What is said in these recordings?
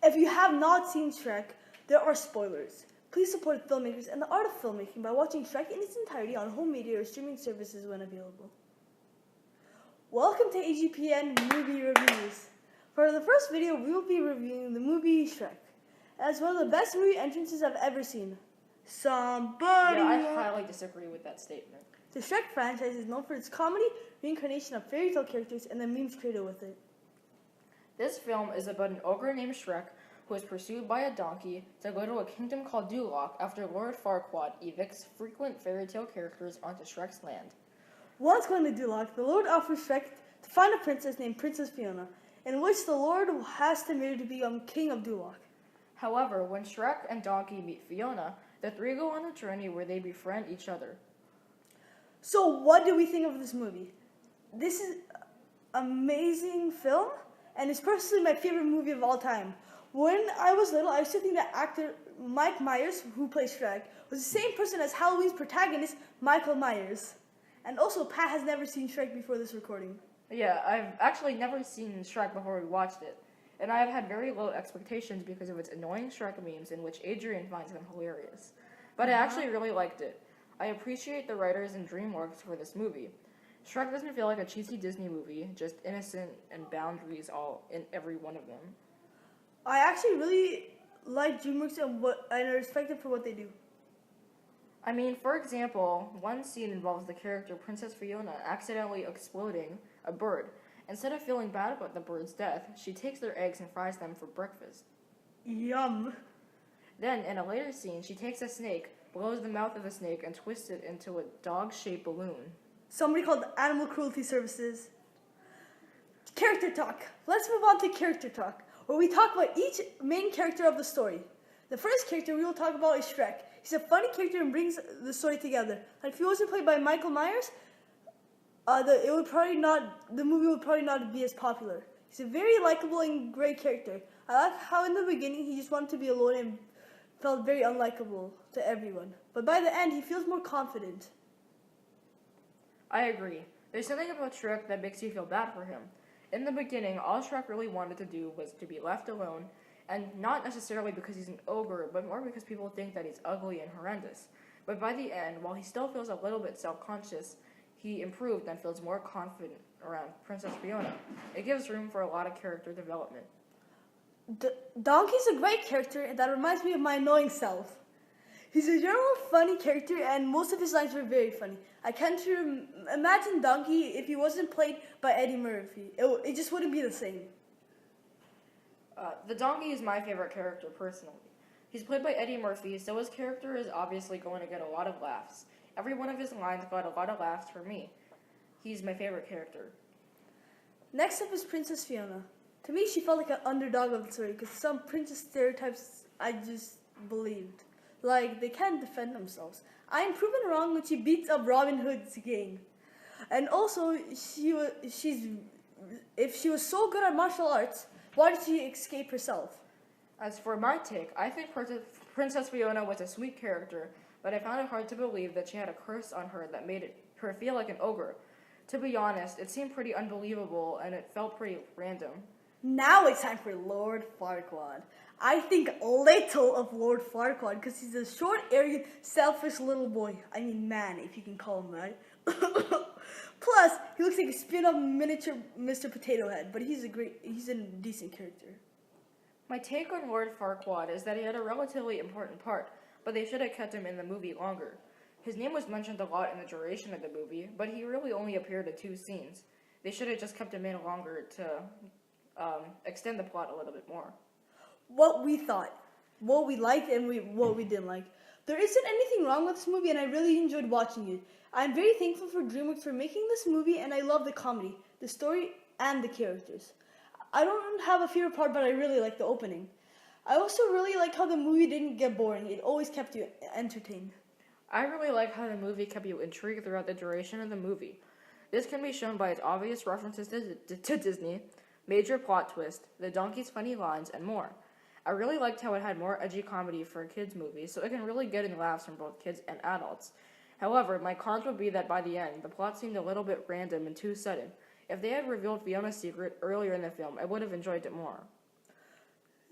If you have not seen Shrek, there are spoilers. Please support filmmakers and the art of filmmaking by watching Shrek in its entirety on home media or streaming services when available. Welcome to AGPN Movie Reviews. For the first video, we will be reviewing the movie Shrek. It's one of the best movie entrances I've ever seen. Somebody. Yeah, I highly disagree with that statement. The Shrek franchise is known for its comedy, reincarnation of fairy tale characters, and the memes created with it. This film is about an ogre named Shrek who is pursued by a donkey to go to a kingdom called Duloc after Lord Farquaad evicts frequent fairy tale characters onto Shrek's land. Once going to Duloc, the Lord offers Shrek to find a princess named Princess Fiona, in which the Lord has to marry to become king of Duloc. However, when Shrek and Donkey meet Fiona, the three go on a journey where they befriend each other. So what do we think of this movie? This is an amazing film, and it's personally my favorite movie of all time. When I was little, I used to think that actor Mike Myers, who plays Shrek, was the same person as Halloween's protagonist, Michael Myers. And also, Pat has never seen Shrek before this recording. Yeah, I've actually never seen Shrek before we watched it, and I have had very low expectations because of its annoying Shrek memes in which Adrian finds them hilarious. But I actually really liked it. I appreciate the writers and DreamWorks for this movie. Shrek doesn't feel like a cheesy Disney movie, just innocent and boundaries all in every one of them. I actually really like DreamWorks and I respect them for what they do. I mean, for example, one scene involves the character Princess Fiona accidentally exploding a bird. Instead of feeling bad about the bird's death, she takes their eggs and fries them for breakfast. Yum. Then, in a later scene, she takes a snake, blows the mouth of the snake, and twists it into a dog-shaped balloon. Somebody called Animal Cruelty Services. Character talk. Let's move on to character talk, where we talk about each main character of the story. The first character we will talk about is Shrek. He's a funny character and brings the story together. And if he wasn't played by Michael Myers, the movie would probably not be as popular. He's a very likable and great character. I like how in the beginning he just wanted to be alone and felt very unlikable to everyone. But by the end, he feels more confident. I agree. There's something about Shrek that makes you feel bad for him. In the beginning, all Shrek really wanted to do was to be left alone, and not necessarily because he's an ogre, but more because people think that he's ugly and horrendous. But by the end, while he still feels a little bit self-conscious, he improved and feels more confident around Princess Fiona. It gives room for a lot of character development. Donkey's a great character that reminds me of my annoying self. He's a general funny character, and most of his lines were very funny. I can't imagine Donkey if he wasn't played by Eddie Murphy. It just wouldn't be the same. The donkey is my favorite character, personally. He's played by Eddie Murphy, so his character is obviously going to get a lot of laughs. Every one of his lines got a lot of laughs for me. He's my favorite character. Next up is Princess Fiona. To me, she felt like an underdog of the story, because some princess stereotypes I just believed. Like, they can't defend themselves. I am proven wrong when she beats up Robin Hood's gang. And also, if she was so good at martial arts, why did she escape herself? As for my take, I think Princess Fiona was a sweet character, but I found it hard to believe that she had a curse on her that made her feel like an ogre. To be honest, it seemed pretty unbelievable, and it felt pretty random. Now it's time for Lord Farquaad. I think little of Lord Farquaad because he's a short, arrogant, selfish little boy. I mean man, if you can call him that. Plus, he looks like a spin-off miniature Mr. Potato Head, but he's a decent character. My take on Lord Farquaad is that he had a relatively important part, but they should have kept him in the movie longer. His name was mentioned a lot in the duration of the movie, but he really only appeared in 2 scenes. They should have just kept him in longer to extend the plot a little bit more. What we thought, what we liked, and what we didn't like. There isn't anything wrong with this movie, and I really enjoyed watching it. I'm very thankful for DreamWorks for making this movie, and I love the comedy, the story, and the characters. I don't have a favorite part, but I really like the opening. I also really like how the movie didn't get boring. It always kept you entertained. I really like how the movie kept you intrigued throughout the duration of the movie. This can be shown by its obvious references to Disney, major plot twist, the donkey's funny lines, and more. I really liked how it had more edgy comedy for a kids' movie, so it can really get in laughs from both kids and adults. However, my cons would be that by the end, the plot seemed a little bit random and too sudden. If they had revealed Fiona's secret earlier in the film, I would have enjoyed it more.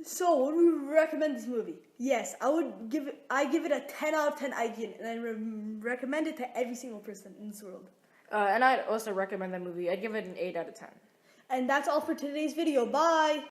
So, would we recommend this movie? Yes, I give it a 10 out of 10 IGN, and I recommend it to every single person in this world. And I'd also recommend that movie. I'd give it an 8 out of 10. And that's all for today's video. Bye!